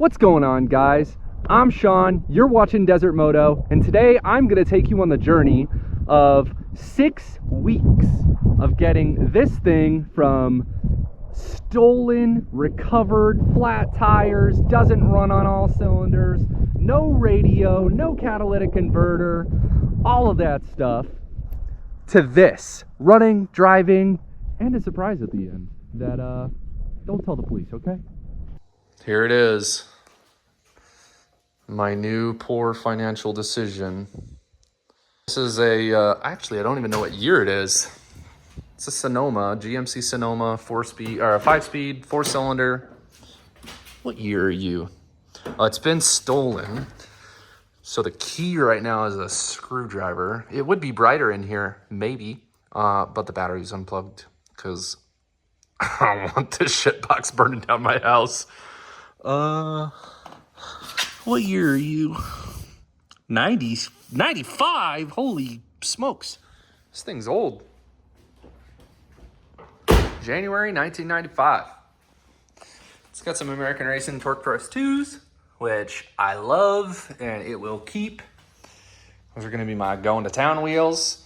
What's going on, guys? I'm Sean, you're watching Desert Moto, and today I'm going to take you on the journey of 6 weeks of getting this thing from stolen, recovered, flat tires, doesn't run on all cylinders, no radio, no catalytic converter, all of that stuff, to this, running, driving, and a surprise at the end that, don't tell the police, okay? Here it is. My new poor financial decision. This is actually, I don't even know what year it is. It's a Sonoma, GMC Sonoma 4-speed, or a 5-speed, 4-cylinder. What year are you? It's been stolen. So the key right now is a screwdriver. It would be brighter in here, maybe, but the battery's unplugged because I don't want this shitbox burning down my house. What year are you? 90s, 95? Holy smokes. This thing's old. January 1995. It's got some American Racing Torque Press 2s, which I love, and it will keep. Those are going to be my going to town wheels.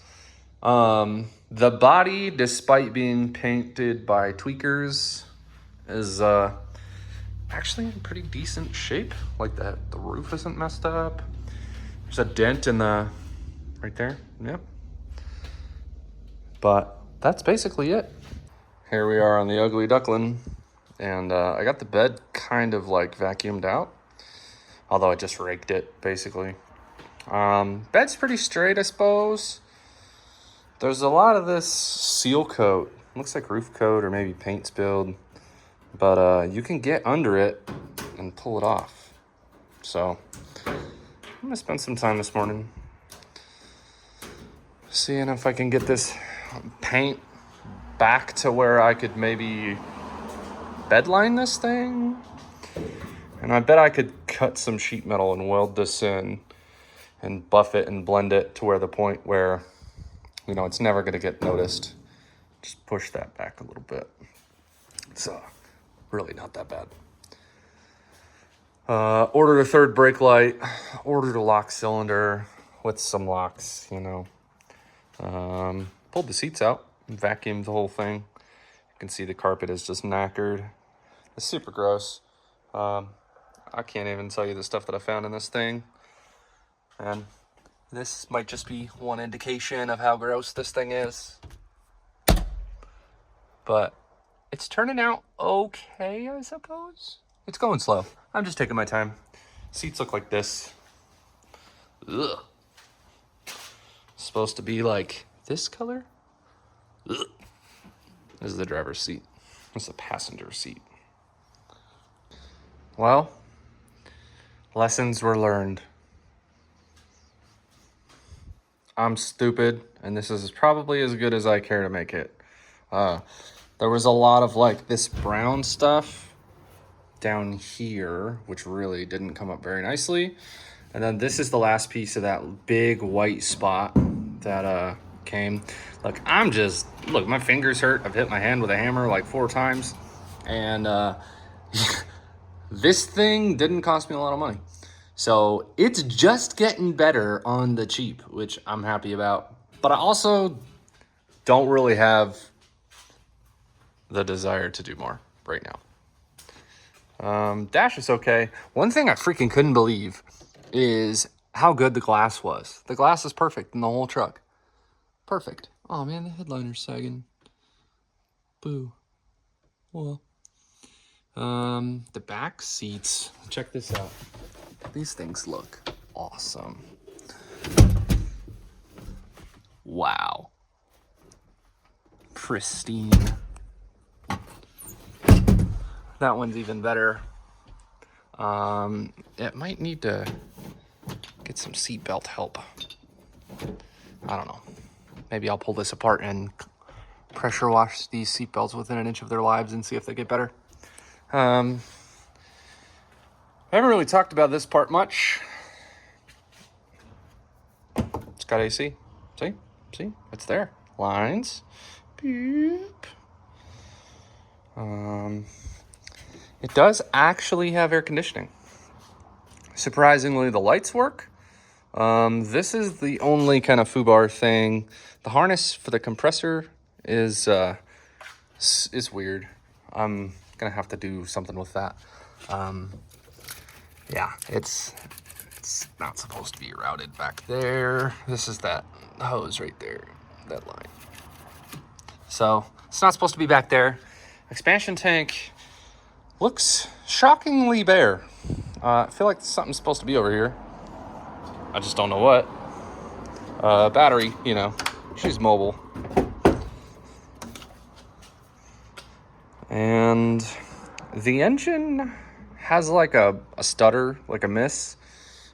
The body, despite being painted by tweakers, is actually in pretty decent shape. Like the roof isn't messed up. There's a dent in the right there. Yep. But that's basically it. Here we are on the Ugly Duckling, and I got the bed kind of like vacuumed out, although I just raked it basically. Bed's pretty straight, I suppose. There's a lot of this seal coat. Looks like roof coat or maybe paint spilled. But you can get under it and pull it off. So I'm gonna spend some time this morning seeing if I can get this paint back to where I could maybe bedline this thing. And I bet I could cut some sheet metal and weld this in and buff it and blend it to where the point where, you know, it's never gonna get noticed. Just push that back a little bit. So really not that bad. Ordered a third brake light, ordered a lock cylinder with some locks, you know. Pulled the seats out, vacuumed the whole thing. You can see the carpet is just knackered. It's super gross. I can't even tell you the stuff that I found in this thing. And this might just be one indication of how gross this thing is. But it's turning out okay, I suppose. It's going slow. I'm just taking my time. Seats look like this. Ugh. Supposed to be like this color. Ugh. This is the driver's seat. This is the passenger seat. Well, lessons were learned. I'm stupid, and this is probably as good as I care to make it. There was a lot of like this brown stuff down here, which really didn't come up very nicely. And then this is the last piece of that big white spot that came. Look, my fingers hurt. I've hit my hand with a hammer like 4 times. And this thing didn't cost me a lot of money. So it's just getting better on the cheap, which I'm happy about. But I also don't really have the desire to do more right now. Dash is okay. One thing I freaking couldn't believe is how good the glass was. The glass is perfect in the whole truck. Perfect. Oh man, the headliner's sagging. Boo. Well. The back seats, check this out. These things look awesome. Wow. Pristine. That one's even better. It might need to get some seatbelt help. I don't know. Maybe I'll pull this apart and pressure wash these seatbelts within an inch of their lives and see if they get better. I haven't really talked about this part much. It's got AC. See, it's there. Lines. Beep. It does actually have air conditioning. Surprisingly, the lights work. This is the only kind of foobar thing. The harness for the compressor is weird. I'm gonna have to do something with that. Yeah, it's not supposed to be routed back there. This is that hose right there, that line. So it's not supposed to be back there. Expansion tank looks shockingly bare. I feel like something's supposed to be over here. I just don't know what. Battery, you know, she's mobile. And the engine has like a stutter, like a miss.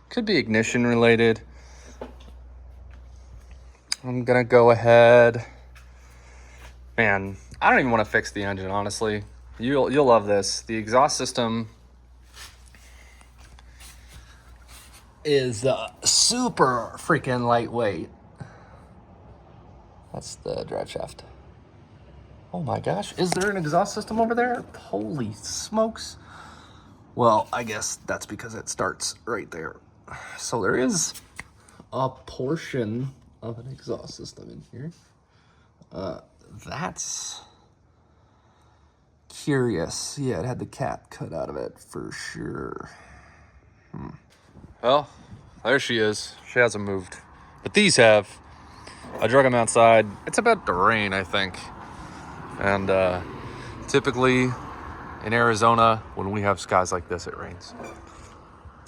Could be ignition related. I'm gonna go ahead. Man, I don't even want to fix the engine, honestly. You'll love this. The exhaust system is super freaking lightweight. That's the drive shaft. Oh my gosh, is there an exhaust system over there? Holy smokes. Well, I guess that's because it starts right there. So there is a portion of an exhaust system in here. That's curious. Yeah, it had the cat cut out of it for sure. Well, there she is. She hasn't moved. But these have. I drug them outside. It's about to rain, I think. And typically in Arizona, when we have skies like this, it rains.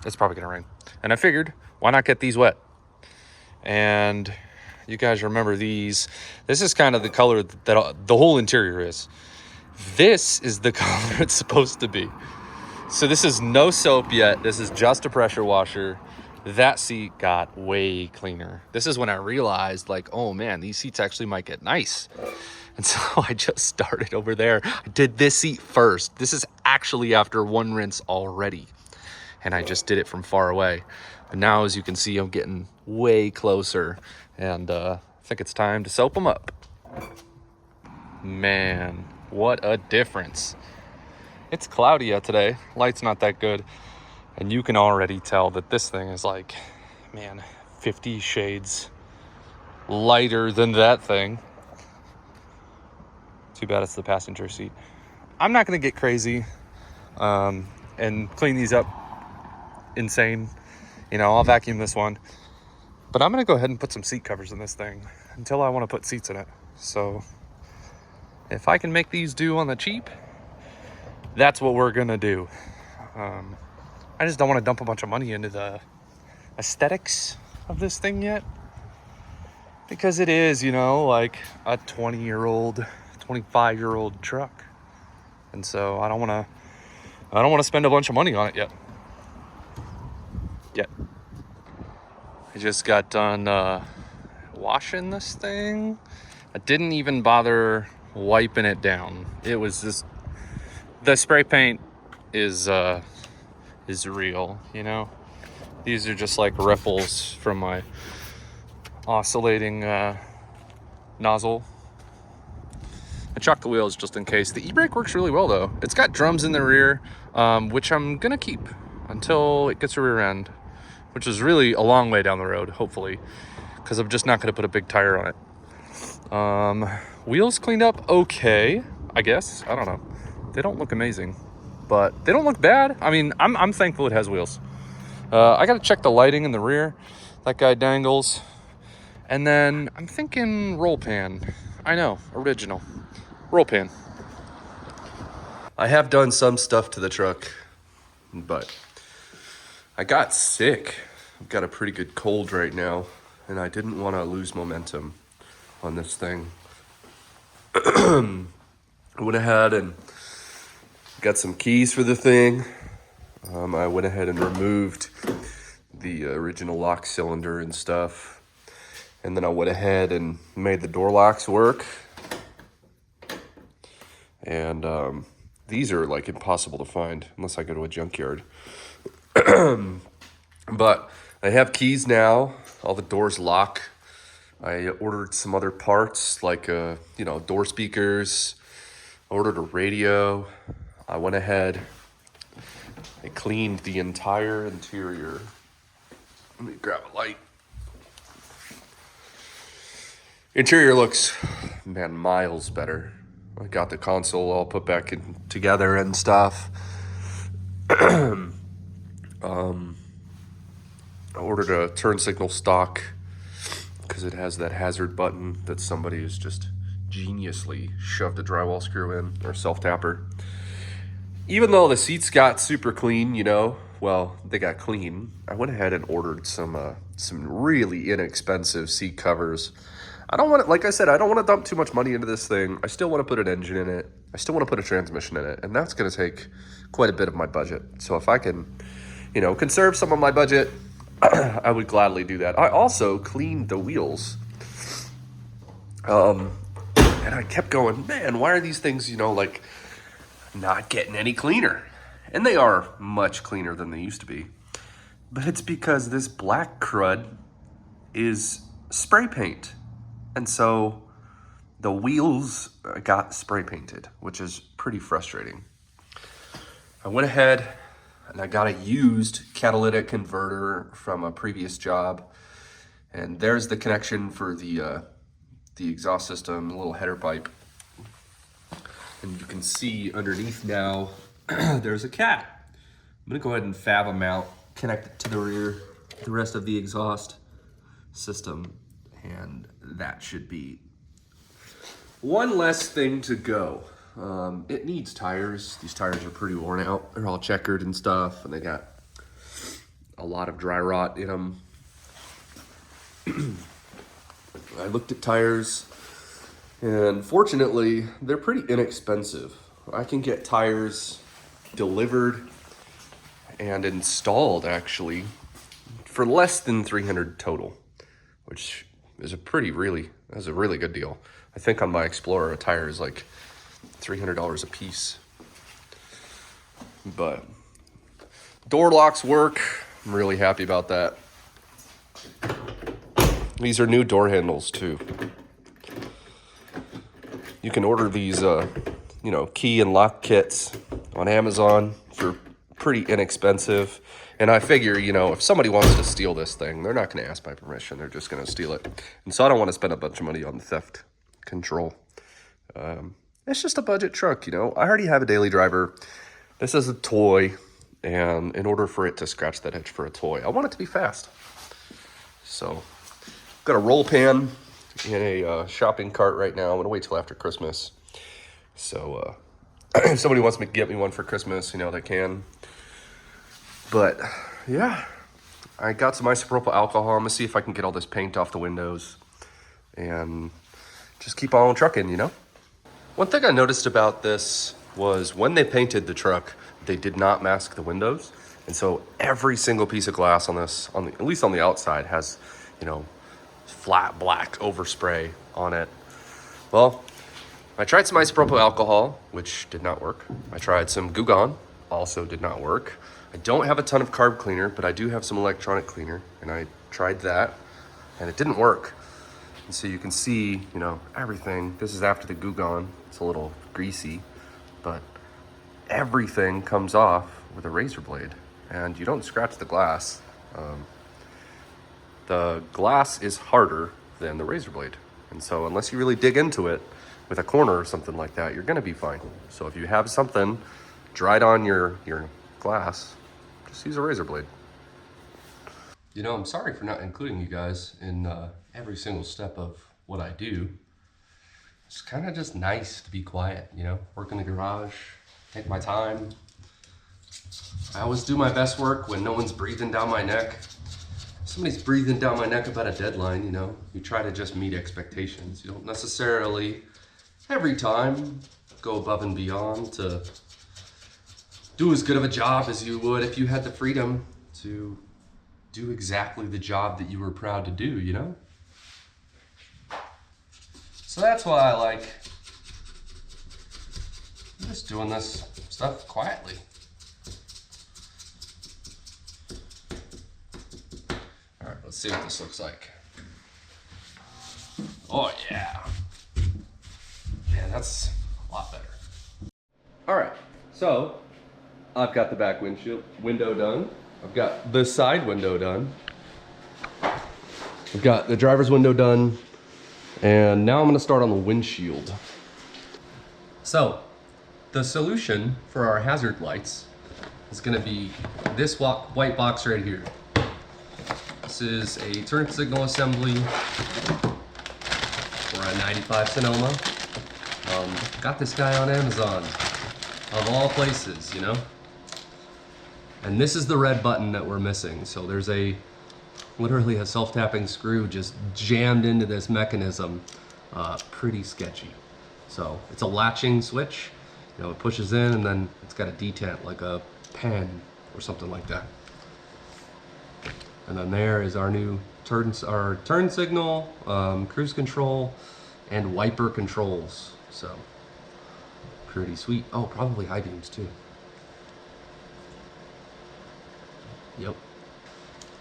It's probably gonna rain. And I figured, why not get these wet? And you guys remember these. This is kind of the color that the whole interior is. This is the color it's supposed to be. So this is no soap yet. This is just a pressure washer. That seat got way cleaner. This is when I realized, like, oh man, these seats actually might get nice. And so I just started over there. I did this seat first. This is actually after one rinse already. And I just did it from far away. But now, as you can see, I'm getting way closer. And I think it's time to soap them up. Man, what a difference. It's cloudy out today. Light's not that good. And you can already tell that this thing is like, man, 50 shades lighter than that thing. Too bad it's the passenger seat. I'm not going to get crazy and clean these up insane. You know, I'll vacuum this one. But I'm going to go ahead and put some seat covers in this thing until I want to put seats in it. So if I can make these do on the cheap, that's what we're going to do. I just don't want to dump a bunch of money into the aesthetics of this thing yet. Because it is, you know, like a 20-year-old, 25-year-old truck. And so I don't want to spend a bunch of money on it yet. I just got done washing this thing. I didn't even bother wiping it down. It was just, the spray paint is real, you know. These are just like ripples from my oscillating nozzle. I chocked the wheels just in case. The e-brake works really well though. It's got drums in the rear, which I'm gonna keep until it gets a rear end, which is really a long way down the road, hopefully, because I'm just not gonna put a big tire on it. Wheels cleaned up okay, I guess. I don't know. They don't look amazing, but they don't look bad. I mean, I'm thankful it has wheels. I gotta check the lighting in the rear. That guy dangles. And then I'm thinking roll pan. I know, original. Roll pan. I have done some stuff to the truck, but I got sick. I've got a pretty good cold right now, and I didn't want to lose momentum on this thing. I went ahead and got some keys for the thing. I went ahead and removed the original lock cylinder and stuff. And then I went ahead and made the door locks work. And these are like impossible to find unless I go to a junkyard. But I have keys now. All the doors lock. I ordered some other parts like, door speakers. I ordered a radio. I went ahead They cleaned the entire interior. Let me grab a light. Interior looks, man, miles better. I got the console all put back together and stuff. I ordered a turn signal stock because it has that hazard button that somebody has just geniusly shoved a drywall screw in, or self-tapper. Even though the seats got super clean, you know, well, they got clean, I went ahead and ordered some really inexpensive seat covers. I don't want to, like I said, I don't want to dump too much money into this thing. I still want to put an engine in it. I still want to put a transmission in it, and that's going to take quite a bit of my budget. So if I can, you know, conserve some of my budget, I would gladly do that. I also cleaned the wheels. And I kept going, man, why are these things, you know, like not getting any cleaner? And they are much cleaner than they used to be. But it's because this black crud is spray paint. And so the wheels got spray painted, which is pretty frustrating. I went ahead and I got a used catalytic converter from a previous job. And there's the connection for the exhaust system, the little header pipe. And you can see underneath now, there's a cat. I'm gonna go ahead and fab a mount, connect it to the rest of the exhaust system, and that should be one less thing to go. It needs tires. These tires are pretty worn out. They're all checkered and stuff, and they got a lot of dry rot in them. I looked at tires, and fortunately, they're pretty inexpensive. I can get tires delivered and installed, actually, for less than $300 total, which is that's a really good deal. I think on my Explorer, a tire is like $300 a piece. But door locks work. I'm really happy about that. These are new door handles too. You can order these, key and lock kits on Amazon for pretty inexpensive. And I figure, you know, if somebody wants to steal this thing, they're not going to ask my permission. They're just going to steal it. And so I don't want to spend a bunch of money on theft control. It's just a budget truck, you know. I already have a daily driver. This is a toy. And in order for it to scratch that itch for a toy, I want it to be fast. So got a roll pan in a shopping cart right now. I'm going to wait till after Christmas. So if somebody wants me to get me one for Christmas, you know, they can. But yeah, I got some isopropyl alcohol. I'm going to see if I can get all this paint off the windows and just keep on trucking, you know. One thing I noticed about this was when they painted the truck, they did not mask the windows. And so every single piece of glass on this, at least on the outside, has, you know, flat black overspray on it. Well, I tried some isopropyl alcohol, which did not work. I tried some Goo Gone, also did not work. I don't have a ton of carb cleaner, but I do have some electronic cleaner, and I tried that, and it didn't work. And so you can see, you know, everything. This is after the Goo Gone. It's a little greasy, but everything comes off with a razor blade, and you don't scratch the glass. The glass is harder than the razor blade. And so unless you really dig into it with a corner or something like that, you're gonna be fine. So if you have something dried on your glass, just use a razor blade. You know, I'm sorry for not including you guys in every single step of what I do. It's kind of just nice to be quiet, you know, work in the garage, take my time. I always do my best work when no one's breathing down my neck. If somebody's breathing down my neck about a deadline, you know, you try to just meet expectations. You don't necessarily, every time, go above and beyond to do as good of a job as you would if you had the freedom to do exactly the job that you were proud to do, you know? So that's why I like just doing this stuff quietly. All right, let's see what this looks like. Oh yeah. Man, that's a lot better. All right, so I've got the back window done. I've got the side window done. I've got the driver's window done. And now I'm gonna start on the windshield. So, the solution for our hazard lights is gonna be this white box right here. This is a turn signal assembly for a 95 Sonoma. Got this guy on Amazon, of all places, you know? And this is the red button that we're missing. So there's literally a self-tapping screw just jammed into this mechanism. Pretty sketchy. So it's a latching switch. You know, it pushes in and then it's got a detent like a pen or something like that. And then there is our new turn signal, cruise control, and wiper controls. So pretty sweet. Oh, probably high beams too. Yep.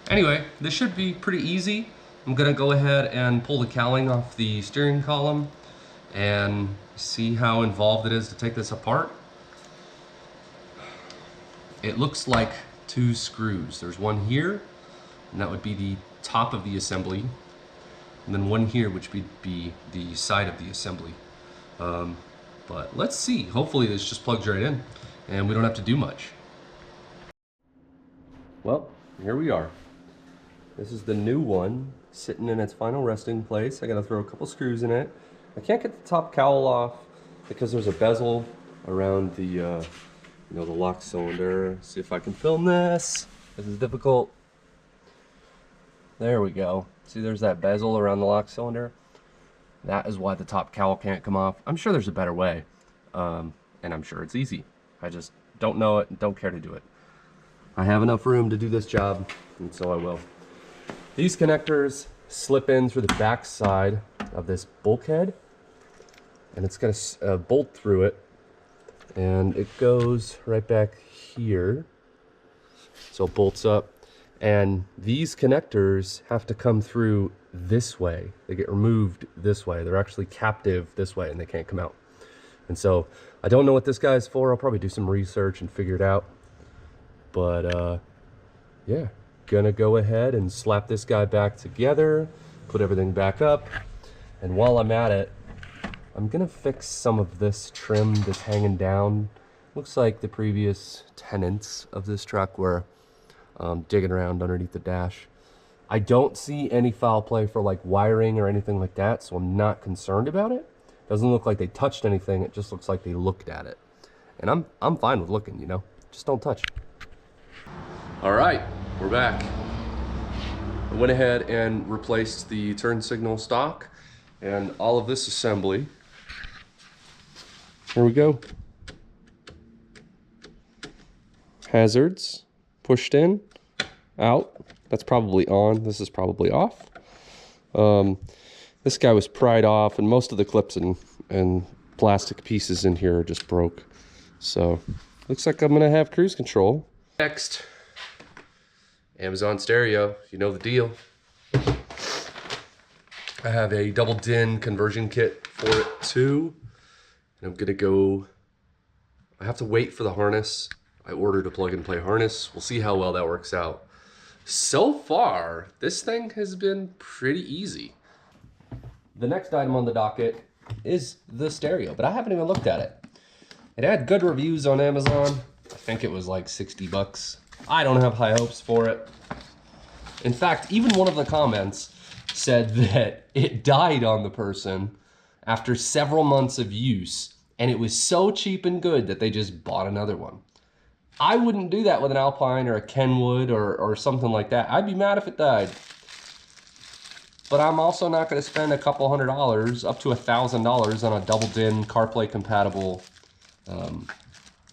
Anyway, this should be pretty easy. I'm gonna go ahead and pull the cowling off the steering column and see how involved it is to take this apart. It looks like 2 screws. There's one here, and that would be the top of the assembly, and then one here, which would be the side of the assembly. But let's see. Hopefully this just plugs right in, and we don't have to do much. Well, here we are. This is the new one sitting in its final resting place. I gotta throw a couple screws in it. I can't get the top cowl off because there's a bezel around the, you know, the lock cylinder. See if I can film this. This is difficult. There we go. See, there's that bezel around the lock cylinder. That is why the top cowl can't come off. I'm sure there's a better way, and I'm sure it's easy. I just don't know it and don't care to do it. I have enough room to do this job, and so I will. These connectors slip in through the back side of this bulkhead, and it's got a bolt through it, and it goes right back here. So it bolts up, and these connectors have to come through this way. They get removed this way. They're actually captive this way, and they can't come out. And so I don't know what this guy's for. I'll probably do some research and figure it out. But yeah, gonna go ahead and slap this guy back together, put everything back up, and while I'm at it, I'm gonna fix some of this trim that's hanging down. Looks like the previous tenants of this truck were digging around underneath the dash. I don't see any foul play for like wiring or anything like that, so I'm not concerned about it. Doesn't look like they touched anything, it just looks like they looked at it. And I'm fine with looking, you know, just don't touch. All right, we're back. I went ahead and replaced the turn signal stock and all of this assembly. Here we go. Hazards pushed in, out. That's probably on. This is probably off. This guy was pried off, and most of the clips and plastic pieces in here are just broke. So looks like I'm gonna have cruise control. Next, Amazon stereo. You know the deal. I have a double DIN conversion kit for it too. And I'm gonna go, I have to wait for the harness. I ordered a plug and play harness. We'll see how well that works out. So far, this thing has been pretty easy. The next item on the docket is the stereo, but I haven't even looked at it. It had good reviews on Amazon. I think it was like 60 bucks. I don't have high hopes for it. In fact, even one of the comments said that it died on the person after several months of use, and it was so cheap and good that they just bought another one. I wouldn't do that with an Alpine or a Kenwood or something like that. I'd be mad if it died. But I'm also not going to spend a couple $100, up to $1,000 on a double DIN CarPlay compatible,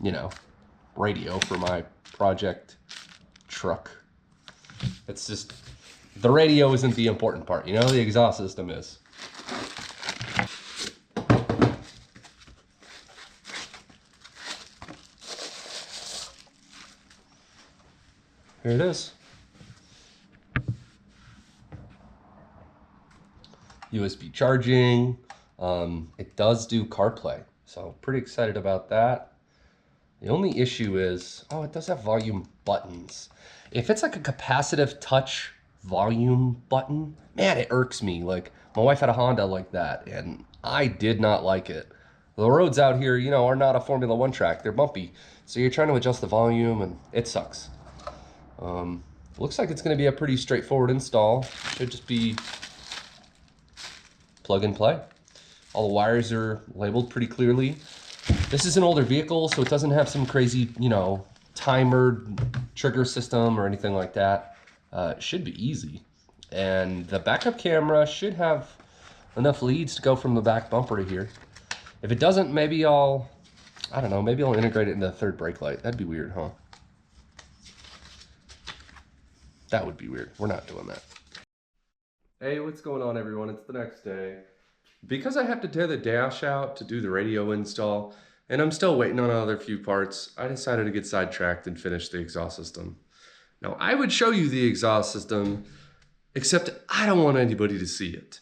you know, radio for my project truck. It's just, the radio isn't the important part, you know, the exhaust system is. Here it is. USB charging. It does do CarPlay, so pretty excited about that. The only issue is, oh, it does have volume buttons. If it's like a capacitive touch volume button, man, it irks me. Like, my wife had a Honda like that, and I did not like it. The roads out here, you know, are not a Formula One track. They're bumpy. So you're trying to adjust the volume, and it sucks. Looks like it's going to be a pretty straightforward install. Should just be plug and play. All the wires are labeled pretty clearly. This is an older vehicle, so it doesn't have some crazy, you know, timered trigger system or anything like that. It should be easy. And the backup camera should have enough leads to go from the back bumper to here. If it doesn't, maybe I don't know, maybe I'll integrate it into the third brake light. That'd be weird, huh? That would be weird. We're not doing that. Hey, what's going on, everyone? It's the next day. Because I have to tear the dash out to do the radio install, and I'm still waiting on another few parts, I decided to get sidetracked and finish the exhaust system. Now, I would show you the exhaust system, except I don't want anybody to see it.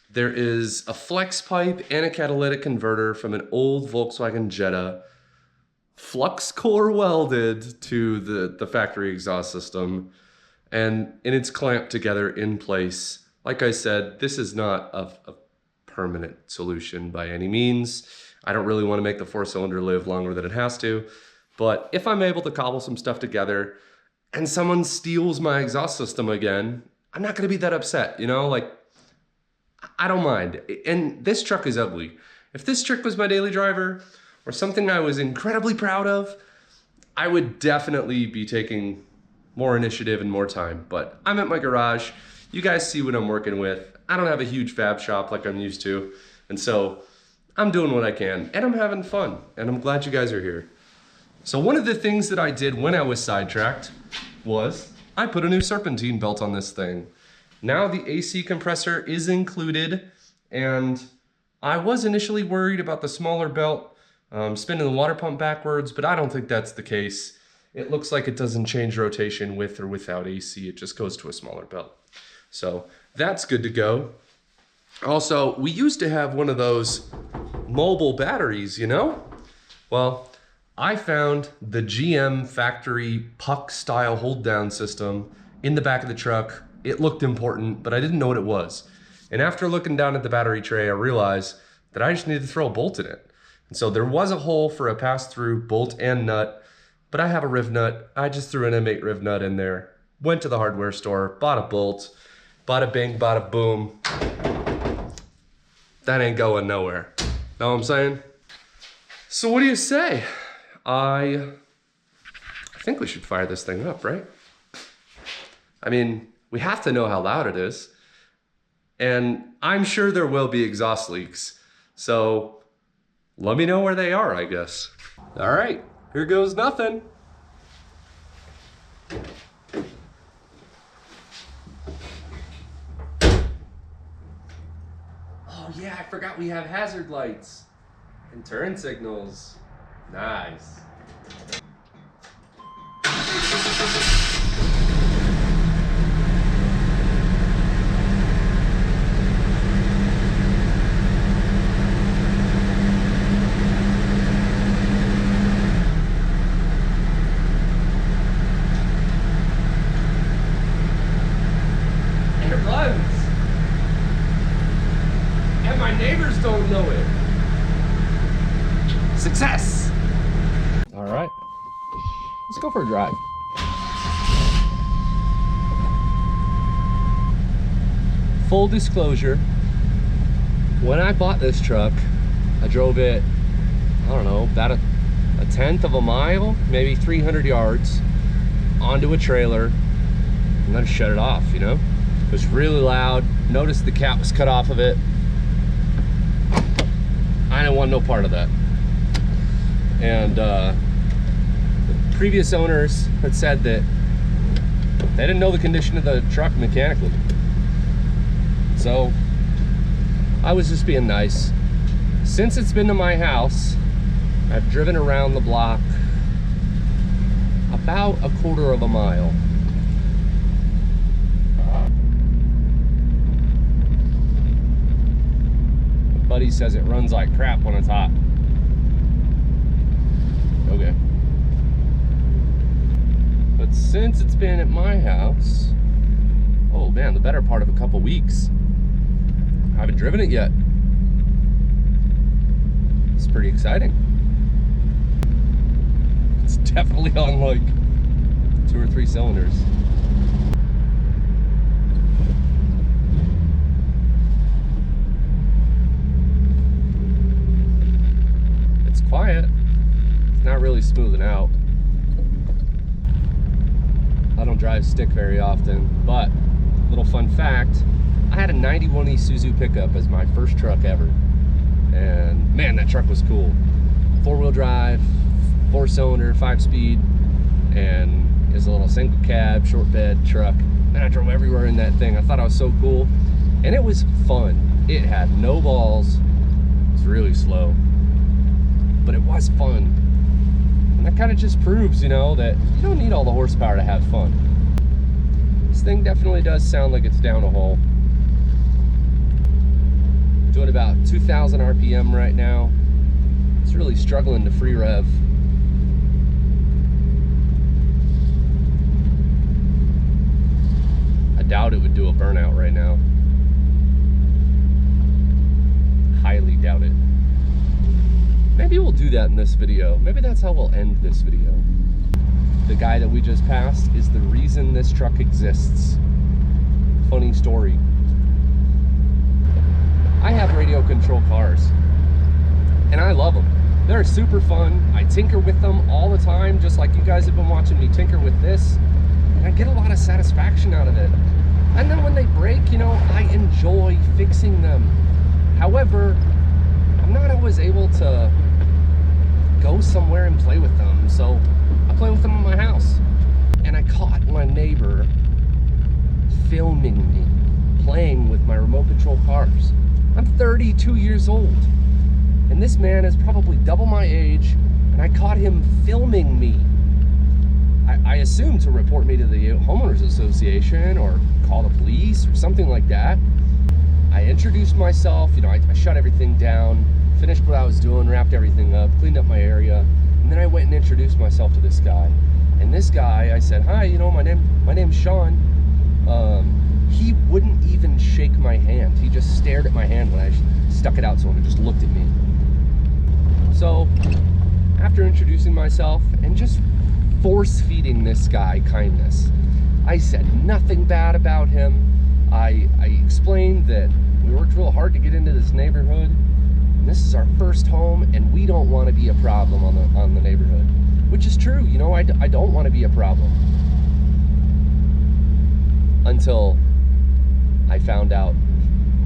There is a flex pipe and a catalytic converter from an old Volkswagen Jetta, flux core welded to the factory exhaust system, and it's clamped together in place. Like I said, this is not a permanent solution by any means. I don't really want to make the 4-cylinder live longer than it has to, but if I'm able to cobble some stuff together and someone steals my exhaust system again, I'm not going to be that upset, you know? Like, I don't mind. And this truck is ugly. If this truck was my daily driver or something I was incredibly proud of, I would definitely be taking more initiative and more time. But I'm at my garage. You guys see what I'm working with. I don't have a huge fab shop like I'm used to. And so I'm doing what I can and I'm having fun and I'm glad you guys are here. So one of the things that I did when I was sidetracked was I put a new serpentine belt on this thing. Now the AC compressor is included, and I was initially worried about the smaller belt spinning the water pump backwards, but I don't think that's the case. It looks like it doesn't change rotation with or without AC. It just goes to a smaller belt. So that's good to go. Also, we used to have one of those mobile batteries, you know? Well, I found the GM factory puck style hold down system in the back of the truck. It looked important, but I didn't know what it was. And after looking down at the battery tray, I realized that I just needed to throw a bolt in it. And so there was a hole for a pass-through bolt and nut, but I have a riv nut. I just threw an M8 riv nut in there, went to the hardware store, bought a bolt, bada bing, bada boom. That ain't going nowhere. Know what I'm saying? So what do you say? I think we should fire this thing up, right? I mean, we have to know how loud it is. And I'm sure there will be exhaust leaks. So let me know where they are, I guess. All right, here goes nothing. Oh yeah, I forgot we have hazard lights and turn signals. Nice. And it runs. And my neighbors don't know it. Success! All right, let's go for a drive. Full disclosure, when I bought this truck, I drove it, I don't know, about a tenth of a mile, maybe 300 yards, onto a trailer, and then shut it off, you know? It was really loud. Noticed the cap was cut off of it. I didn't want no part of that. And the previous owners had said that they didn't know the condition of the truck mechanically. So I was just being nice. Since it's been to my house, I've driven around the block about a quarter of a mile. My buddy says it runs like crap when it's hot. Okay. But since it's been at my house, oh man, the better part of a couple weeks, I haven't driven it yet. It's pretty exciting. It's definitely on like 2 or 3 cylinders. It's quiet. It's not really smoothing out. I don't drive stick very often, but little fun fact, I had a 91 Isuzu pickup as my first truck ever. And man, that truck was cool. 4-wheel drive, 4-cylinder, 5-speed, and it's a little single cab, short bed truck. And I drove everywhere in that thing. I thought I was so cool. And it was fun. It had no balls. It was really slow. But it was fun. And that kind of just proves, you know, that you don't need all the horsepower to have fun. This thing definitely does sound like it's down a hole. Doing about 2,000 RPM right now. It's really struggling to free rev. I doubt it would do a burnout right now. Highly doubt it. Maybe we'll do that in this video. Maybe that's how we'll end this video. The guy that we just passed is the reason this truck exists. Funny story. I have radio control cars, and I love them. They're super fun. I tinker with them all the time, just like you guys have been watching me tinker with this, and I get a lot of satisfaction out of it. And then when they break, you know, I enjoy fixing them. However, I'm not always able to go somewhere and play with them, so I play with them in my house. And I caught my neighbor filming me playing with my remote control cars. I'm 32 years old, and this man is probably double my age, and I caught him filming me. I assumed to report me to the homeowners association or call the police or something like that. I introduced myself, you know, I shut everything down, finished what I was doing, wrapped everything up, cleaned up my area, and then I went and introduced myself to this guy. And this guy, I said, hi, you know, my name's Sean. He wouldn't even shake my hand. He just stared at my hand when I stuck it out to him and just looked at me. So, after introducing myself and just force-feeding this guy kindness, I said nothing bad about him. I explained that we worked real hard to get into this neighborhood, and this is our first home, and we don't want to be a problem on the neighborhood. Which is true, you know, I don't want to be a problem. Until I found out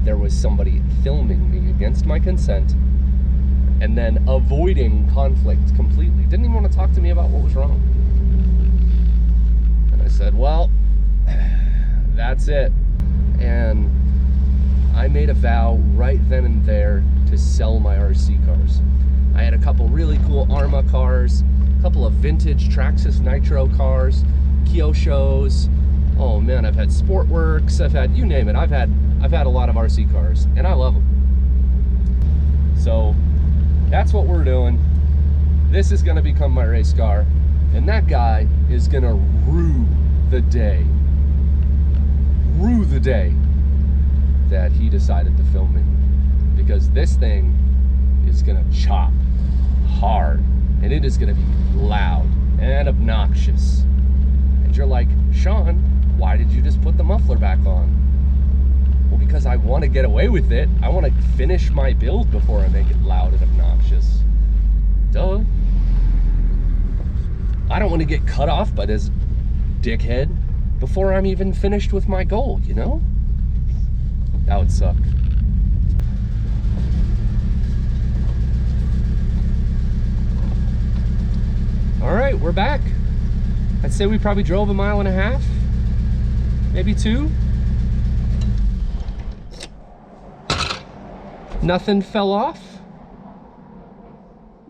there was somebody filming me against my consent and then avoiding conflict completely. Didn't even want to talk to me about what was wrong. And I said, well, that's it. And I made a vow right then and there to sell my RC cars. I had a couple really cool Arrma cars, a couple of vintage Traxxas Nitro cars, Kyoshos. Oh man, I've had Sportworks, I've had, you name it. I've had a lot of RC cars, and I love them. So that's what we're doing. This is gonna become my race car, and that guy is gonna rue the day that he decided to film me, because this thing is gonna chop hard, and it is gonna be loud and obnoxious. And you're like, Sean, why did you just put the muffler back on? Well, because I want to get away with it. I want to finish my build before I make it loud and obnoxious. Duh. I don't want to get cut off by this dickhead before I'm even finished with my goal, you know? That would suck. All right, we're back. I'd say we probably drove 1.5 miles, maybe 2. Nothing fell off.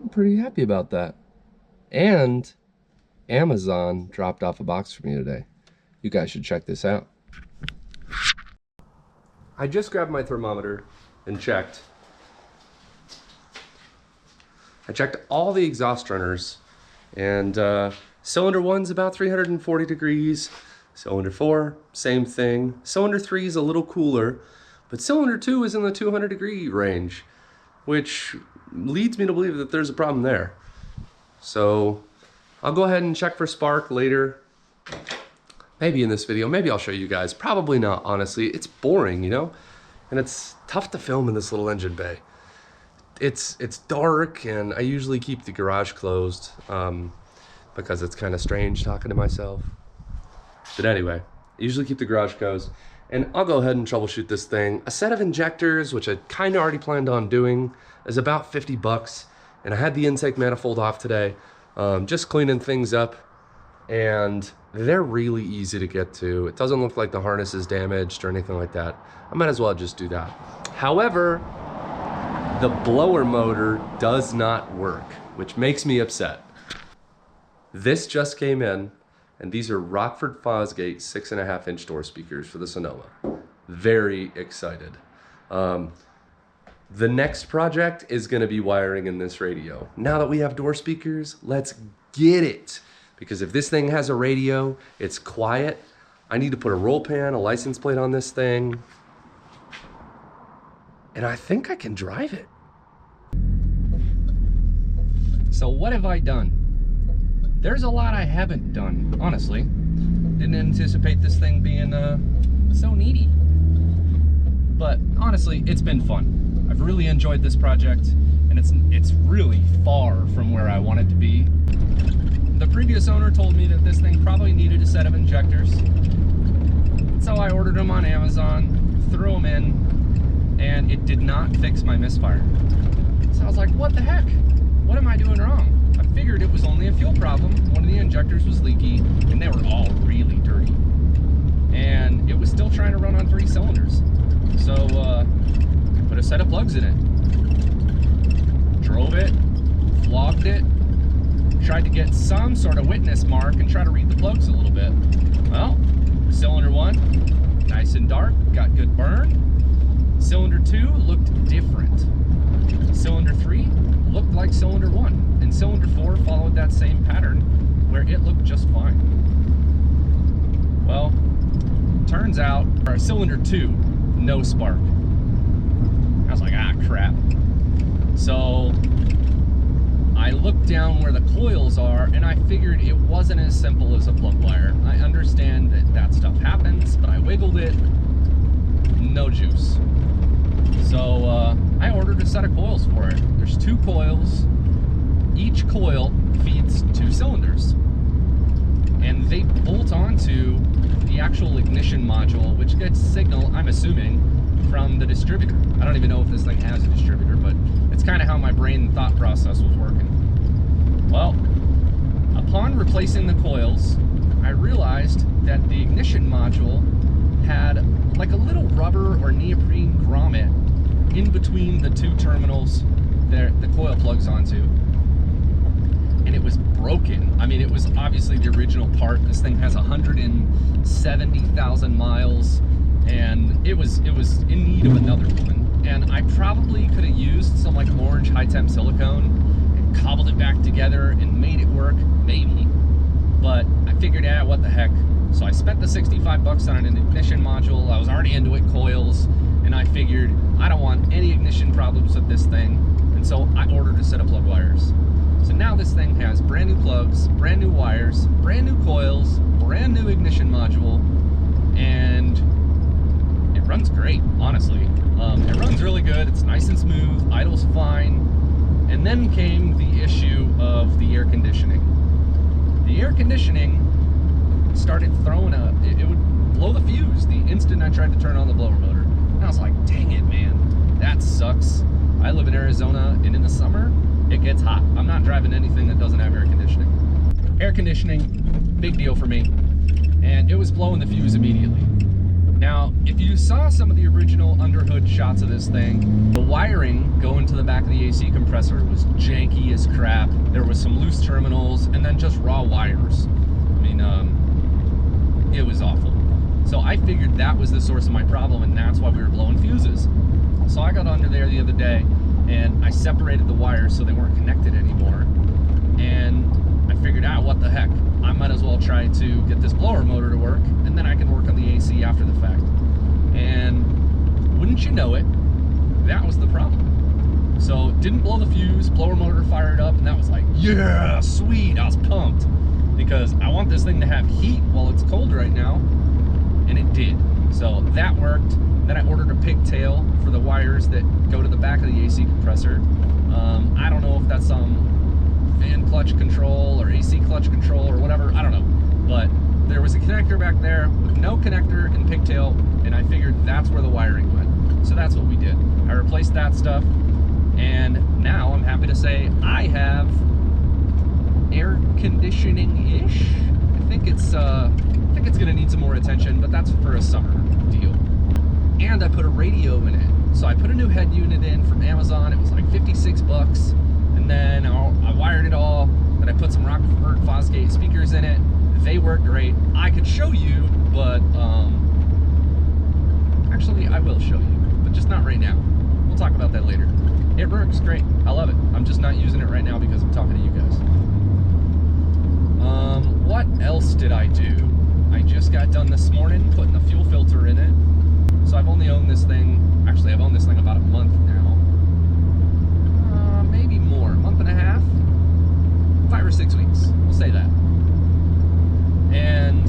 I'm pretty happy about that. And Amazon dropped off a box for me today. You guys should check this out. I just grabbed my thermometer and checked. I checked all the exhaust runners, and Cylinder 1's about 340 degrees. Cylinder 4, same thing. Cylinder 3 is a little cooler, but cylinder 2 is in the 200 degree range, which leads me to believe that there's a problem there. So I'll go ahead and check for spark later. Maybe in this video, maybe I'll show you guys. Probably not, honestly. It's boring, you know? And it's tough to film in this little engine bay. It's dark, and I usually keep the garage closed because it's kind of strange talking to myself. But anyway, I usually keep the garage closed, and I'll go ahead and troubleshoot this thing. A set of injectors, which I kind of already planned on doing, is about 50 bucks. And I had the intake manifold off today, just cleaning things up, and they're really easy to get to. It doesn't look like the harness is damaged or anything like that. I might as well just do that. However, the blower motor does not work, which makes me upset. This just came in, and these are Rockford Fosgate 6.5-inch door speakers for the Sonoma. Very excited. The next project is gonna be wiring in this radio. Now that we have door speakers, let's get it. Because if this thing has a radio, it's quiet. I need to put a roll pan, a license plate on this thing. And I think I can drive it. So what have I done? There's a lot I haven't done, honestly. Didn't anticipate this thing being so needy. But honestly, it's been fun. I've really enjoyed this project, and it's really far from where I want it to be. The previous owner told me that this thing probably needed a set of injectors. So I ordered them on Amazon, threw them in, and it did not fix my misfire. So I was like, what the heck? What am I doing wrong? I figured it was only a fuel problem. One of the injectors was leaky, and they were all really dirty. And it was still trying to run on 3 cylinders. So put a set of plugs in it. Drove it, flogged it, tried to get some sort of witness mark and try to read the plugs a little bit. Well, cylinder 1, nice and dark, got good burn. Cylinder 2 looked different. Cylinder 3 looked like cylinder 1, and cylinder 4 followed that same pattern where it looked just fine. Well, turns out, or cylinder 2, no spark. I was like, ah, crap. So I looked down where the coils are, and I figured it wasn't as simple as a plug wire. I understand that stuff happens, but I wiggled it, no juice. So I ordered a set of coils for it. There's 2 coils. Each coil feeds 2 cylinders. And they bolt onto the actual ignition module, which gets signal, I'm assuming, from the distributor. I don't even know if this thing has a distributor, but it's kind of how my brain thought process was working. Well, upon replacing the coils, I realized that the ignition module had like a little rubber or neoprene grommet in between the 2 terminals that the coil plugs onto. And it was broken. I mean, it was obviously the original part. This thing has 170,000 miles, and it was in need of another one. And I probably could have used some like orange high temp silicone and cobbled it back together and made it work, maybe. But I figured, yeah, what the heck. So I spent the 65 bucks on an ignition module. I was already into it, coils, and I figured I don't want any ignition problems with this thing. And so I ordered a set of plug wires. So now this thing has brand new plugs, brand new wires, brand new coils, brand new ignition module, and it runs great, honestly. It runs really good, it's nice and smooth, idles fine. And then came the issue of the air conditioning. The air conditioning started throwing up, it would blow the fuse the instant I tried to turn on the blower motor. And I was like, dang it, man, that sucks. I live in Arizona, and in the summer, it gets hot. I'm not driving anything that doesn't have air conditioning. Air conditioning, big deal for me. And it was blowing the fuse immediately. Now, if you saw some of the original underhood shots of this thing, the wiring going to the back of the AC compressor was janky as crap. There was some loose terminals, and then just raw wires. I mean, it was awful. So I figured that was the source of my problem, and that's why we were blowing fuses. So I got under there the other day, and I separated the wires so they weren't connected anymore. And I figured out, what the heck, I might as well try to get this blower motor to work, and then I can work on the AC after the fact. And wouldn't you know it, that was the problem. So didn't blow the fuse, blower motor fired up, and that was like, yeah, sweet, I was pumped. Because I want this thing to have heat while it's cold right now, and it did. So that worked. Then I ordered a pigtail for the wires that go to the back of the AC compressor. I don't know if that's some fan clutch control or AC clutch control or whatever, I don't know. But there was a connector back there with no connector and pigtail, and I figured that's where the wiring went. So that's what we did. I replaced that stuff, and now I'm happy to say I have air conditioning-ish. I think it's gonna need some more attention, but that's for a summer deal. And I put a radio in it. So I put a new head unit in from Amazon. It was like 56 bucks. And then I wired it all. Then I put some Rockford Fosgate speakers in it. They work great. I could show you, but actually I will show you, but just not right now. We'll talk about that later. It works great. I love it. I'm just not using it right now because I'm talking to you guys. What else did I do? I just got done this morning putting the fuel filter in it. So I've only owned this thing, actually I've owned this thing about a month now. Maybe more, a month and a half? 5 or 6 weeks, we'll say that. And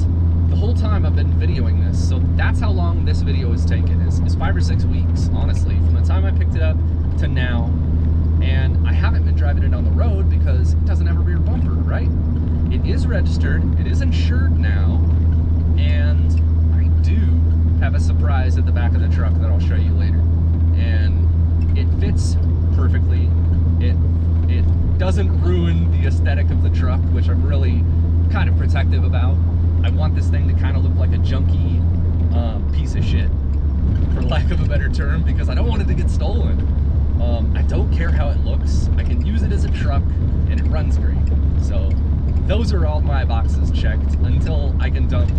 the whole time I've been videoing this, so that's how long this video has taken, is 5 or 6 weeks, honestly, from the time I picked it up to now. And I haven't been driving it on the road because it doesn't have a rear bumper, right? It is registered, it is insured now, and I do have a surprise at the back of the truck that I'll show you later. And it fits perfectly. It doesn't ruin the aesthetic of the truck, which I'm really kind of protective about. I want this thing to kind of look like a junky piece of shit, for lack of a better term, because I don't want it to get stolen. I don't care how it looks. I can use it as a truck, and it runs great. So those are all my boxes checked until I can dump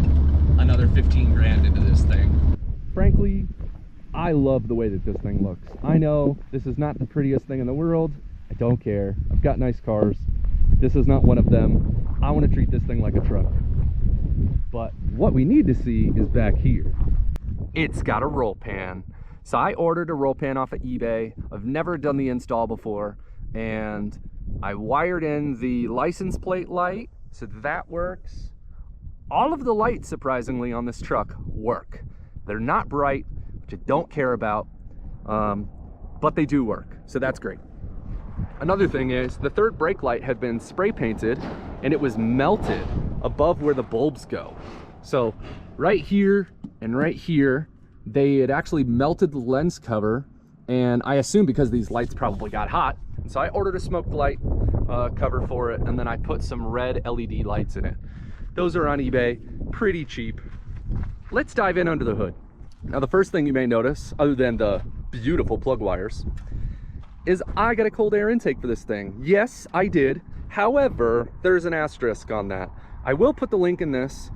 another 15 grand into this thing. Frankly, I love the way that this thing looks. I know this is not the prettiest thing in the world. I don't care. I've got nice cars. This is not one of them. I want to treat this thing like a truck. But what we need to see is back here. It's got a roll pan. So I ordered a roll pan off of eBay. I've never done the install before, and I wired in the license plate light, so that works. All of the lights, surprisingly, on this truck work. They're not bright, which I don't care about, but they do work, so that's great. Another thing is, the third brake light had been spray painted, and it was melted above where the bulbs go. So right here and right here, they had actually melted the lens cover, and I assume because these lights probably got hot. And so I ordered a smoked light cover for it, and then I put some red LED lights in it. Those are on eBay, pretty cheap. Let's dive in under the hood. Now the first thing you may notice, other than the beautiful plug wires, is I got a cold air intake for this thing. Yes, I did. However, there's an asterisk on that. I will put the link in this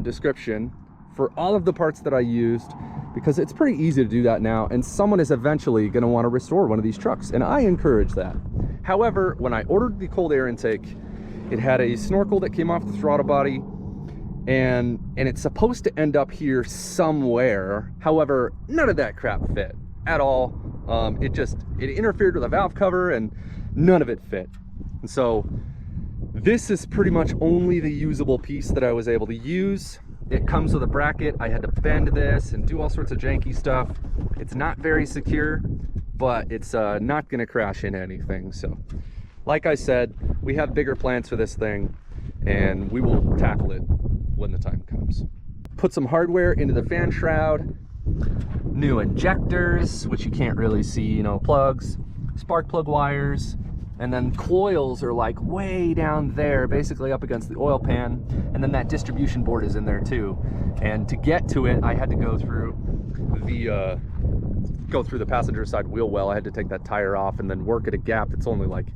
description for all of the parts that I used, because it's pretty easy to do that now, and someone is eventually going to want to restore one of these trucks, and I encourage that. However, when I ordered the cold air intake, it had a snorkel that came off the throttle body, and it's supposed to end up here somewhere. However, none of that crap fit at all. It interfered with the valve cover, and none of it fit. And so this is pretty much only the usable piece that I was able to use. It comes with a bracket. I had to bend this and do all sorts of janky stuff. It's not very secure, but it's not gonna crash into anything. So like I said, we have bigger plans for this thing, and we will tackle it when the time comes. Put some hardware into the fan shroud, new injectors, which you can't really see, you know, plugs, spark plug wires, and then coils are like way down there, basically up against the oil pan, and then that distribution board is in there too. And to get to it, I had to go through the passenger side wheel well. I had to take that tire off and then work at a gap that's only like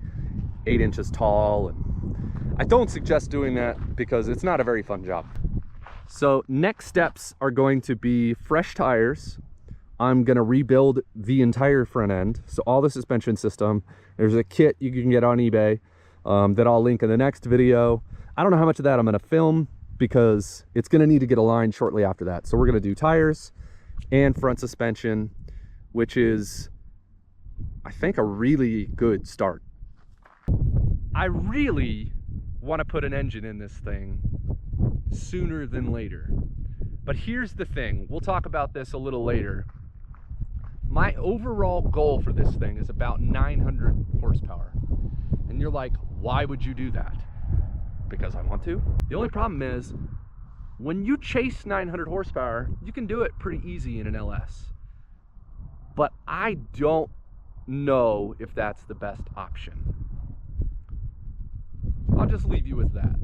8 inches tall. And I don't suggest doing that because it's not a very fun job. So next steps are going to be fresh tires. I'm gonna rebuild the entire front end, so all the suspension system. There's a kit you can get on eBay that I'll link in the next video. I don't know how much of that I'm going to film because it's going to need to get aligned shortly after that. So we're going to do tires and front suspension, which is, I think, a really good start. I really want to put an engine in this thing sooner than later. But here's the thing, we'll talk about this a little later. My overall goal for this thing is about 900 horsepower. And you're like, why would you do that? Because I want to. The only problem is, when you chase 900 horsepower, you can do it pretty easy in an LS. But I don't know if that's the best option. I'll just leave you with that.